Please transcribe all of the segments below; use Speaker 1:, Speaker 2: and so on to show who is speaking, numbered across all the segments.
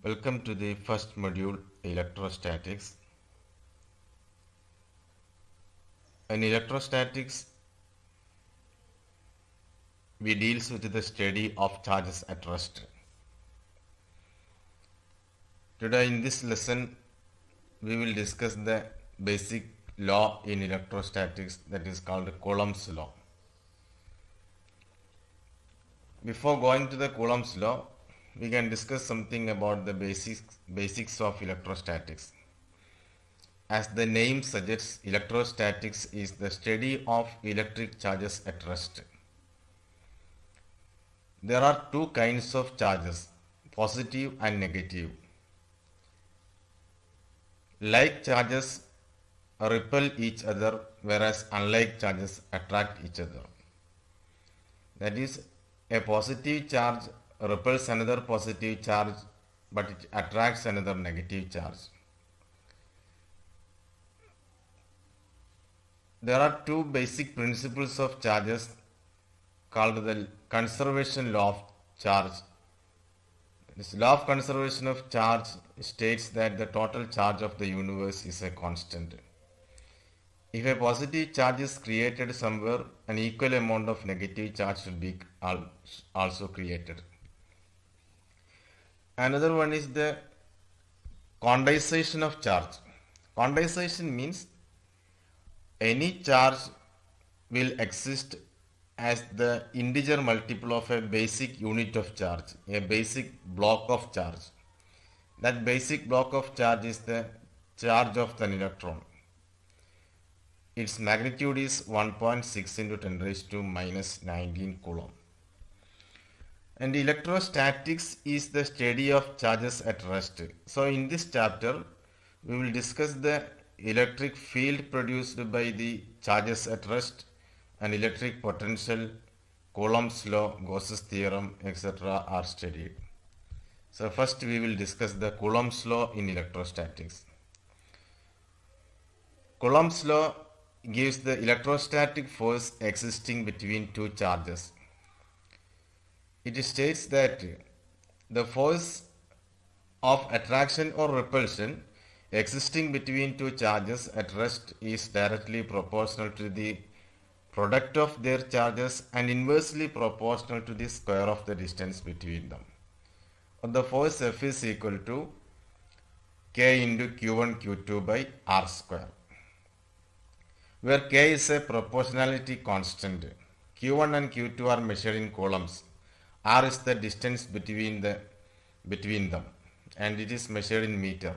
Speaker 1: Welcome to the first module, electrostatics. In electrostatics, we deals with the study of charges at rest. Today in this lesson, we will discuss the basic law in electrostatics that is called Coulomb's law. Before going to the Coulomb's law, we can discuss something about the basics of electrostatics. As the name suggests, electrostatics is the study of electric charges at rest. There are two kinds of charges, positive and negative. Like charges repel each other, whereas unlike charges attract each other. That is, a positive charge repels another positive charge, but it attracts another negative charge. There are two basic principles of charges called the conservation law of charge. This law of conservation of charge states that the total charge of the universe is a constant. If a positive charge is created somewhere, an equal amount of negative charge should be also created. Another one is the condensation of charge. Condensation means any charge will exist as the integer multiple of a basic unit of charge, a basic block of charge. That basic block of charge is the charge of an electron. Its magnitude is 1.6 into 10 raised to minus 19 coulomb. And electrostatics is the study of charges at rest. So in this chapter, we will discuss the electric field produced by the charges at rest and electric potential, Coulomb's law, Gauss's theorem, etc. are studied. So first we will discuss the Coulomb's law in electrostatics. Coulomb's law gives the electrostatic force existing between two charges. It states that the force of attraction or repulsion existing between two charges at rest is directly proportional to the product of their charges and inversely proportional to the square of the distance between them. The force F is equal to K into Q1 Q2 by R square, where K is a proportionality constant. Q1 and Q2 are measured in coulombs. R is the distance between them, and it is measured in meter.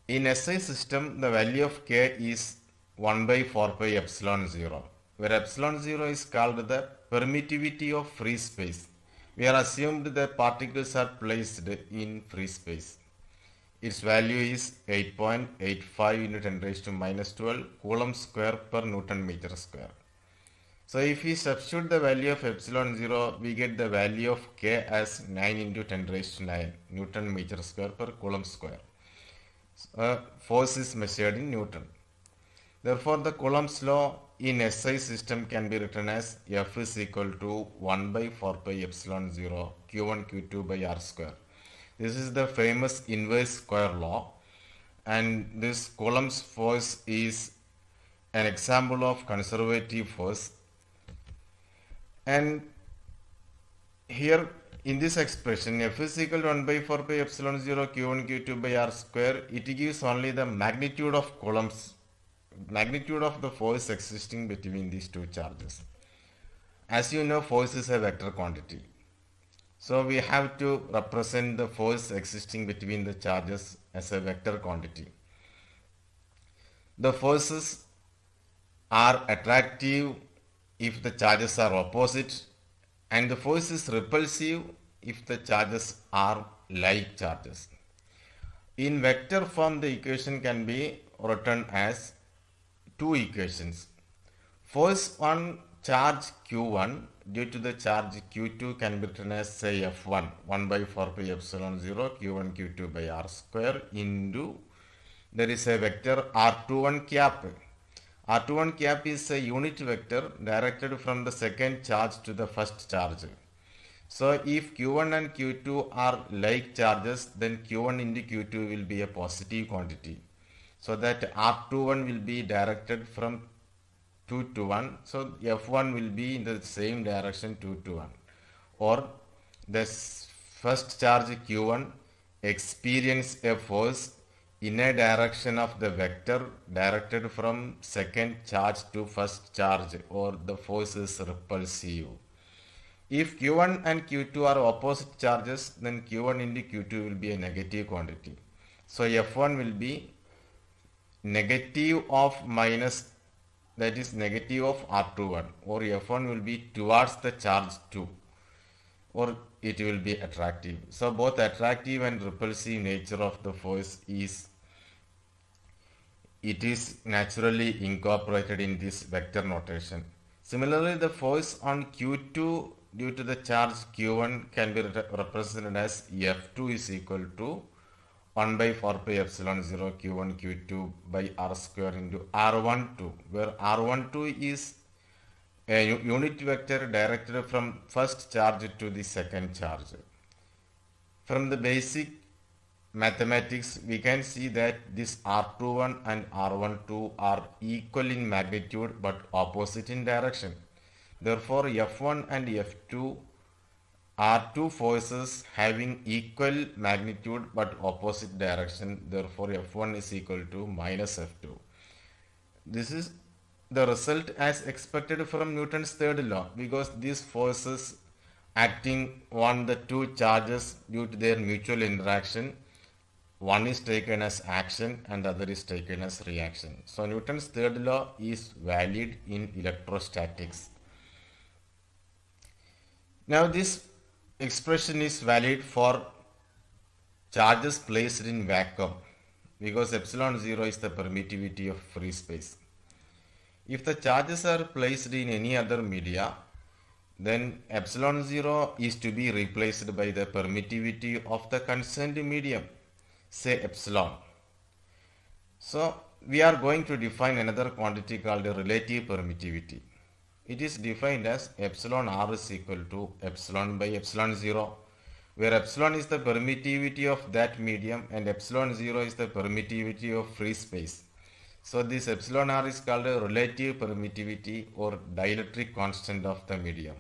Speaker 1: In SI system, the value of K is 1 by 4 pi epsilon 0, where epsilon 0 is called the permittivity of free space. We are assumed that particles are placed in free space. Its value is 8.85 into 10 raised to minus 12 coulomb square per Newton meter square. So if we substitute the value of epsilon 0, we get the value of K as 9 into 10 raised to 9 Newton meter square per coulomb square. Force is measured in Newton. Therefore, the Coulomb's law in SI system can be written as F is equal to 1 by 4 pi epsilon 0 Q1 Q2 by R square. This is the famous inverse square law, and this Coulomb's force is an example of conservative force. And here in this expression, F is equal to 1 by 4 pi epsilon 0 Q1 Q2 by R square, it gives only the magnitude of the force existing between these two charges. As you know, force is a vector quantity. So we have to represent the force existing between the charges as a vector quantity. The forces are attractive if the charges are opposite, and the force is repulsive if the charges are like charges. In vector form, the equation can be written as two equations. Force on charge Q1 due to the charge Q2 can be written as, say, F1, 1 by 4 pi epsilon 0 Q1 Q2 by R square into, there is a vector R21 cap. R21 cap is a unit vector directed from the second charge to the first charge. So if Q1 and Q2 are like charges, then Q1 into Q2 will be a positive quantity. So that R21 will be directed from 2 to 1. So F1 will be in the same direction 2 to 1. Or the first charge Q1 experience a force in a direction of the vector directed from second charge to first charge, or the force is repulsive. If Q1 and Q2 are opposite charges, then Q1 into Q2 will be a negative quantity. So F1 will be negative of minus, that is negative of R21, or F1 will be towards the charge 2, or it will be attractive. So both attractive and repulsive nature of the force is naturally incorporated in this vector notation. Similarly, the force on Q2 due to the charge Q1 can be represented as F2 is equal to 1 by 4 pi epsilon 0 Q1 Q2 by R square into R12, where R12 is a unit vector directed from first charge to the second charge. From the basic mathematics, we can see that this R21 and R12 are equal in magnitude but opposite in direction. Therefore, F1 and F2 are two forces having equal magnitude but opposite direction. Therefore, F1 is equal to minus F2. This is the result as expected from Newton's third law, because these forces acting on the two charges due to their mutual interaction, one is taken as action and the other is taken as reaction. So Newton's third law is valid in electrostatics. Now this expression is valid for charges placed in vacuum, because epsilon 0 is the permittivity of free space. If the charges are placed in any other media, then epsilon 0 is to be replaced by the permittivity of the concerned medium, say epsilon. So we are going to define another quantity called relative permittivity. It is defined as epsilon r is equal to epsilon by epsilon 0, where epsilon is the permittivity of that medium and epsilon 0 is the permittivity of free space. So this epsilon r is called a relative permittivity or dielectric constant of the medium.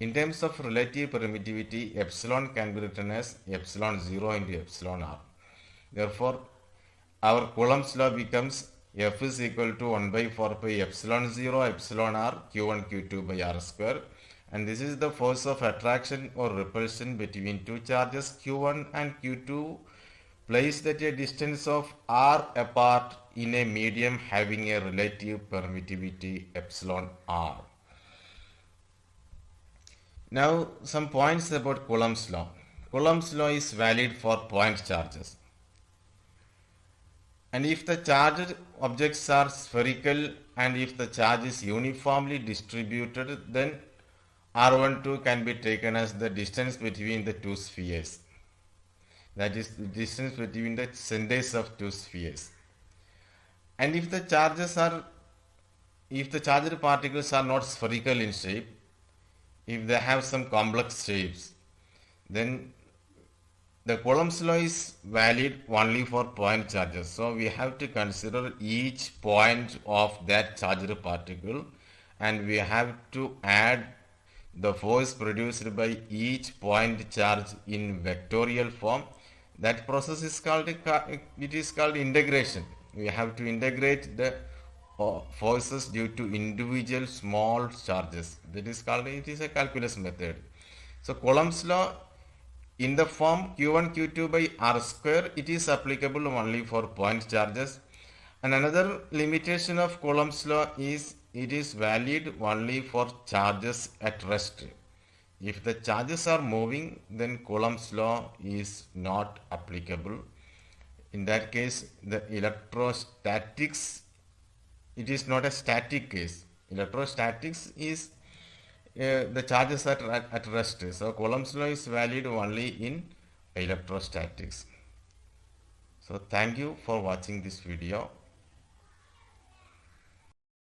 Speaker 1: In terms of relative permittivity, epsilon can be written as epsilon 0 into epsilon r. Therefore, our Coulomb's law becomes F is equal to 1 by 4 pi epsilon 0 epsilon r Q1 Q2 by R square, and this is the force of attraction or repulsion between two charges Q1 and Q2 placed at a distance of r apart in a medium having a relative permittivity epsilon r. Now some points about Coulomb's law. Coulomb's law is valid for point charges. And if the charged objects are spherical and if the charge is uniformly distributed, then R12 can be taken as the distance between the two spheres. That is the distance between the centers of two spheres. And if the charged particles are not spherical in shape, if they have some complex shapes, then the Coulomb's law is valid only for point charges. So we have to consider each point of that charged particle, and we have to add the force produced by each point charge in vectorial form. That process is called integration. We have to integrate the forces due to individual small charges. That is called, it is a calculus method. So Coulomb's law in the form Q1 Q2 by R square, it is applicable only for point charges. And another limitation of Coulomb's law is it is valid only for charges at rest. If the charges are moving, then Coulomb's law is not applicable. In that case, the electrostatics, it is not a static case. Electrostatics is the charges are at rest. So Coulomb's law is valid only in electrostatics. So thank you for watching this video.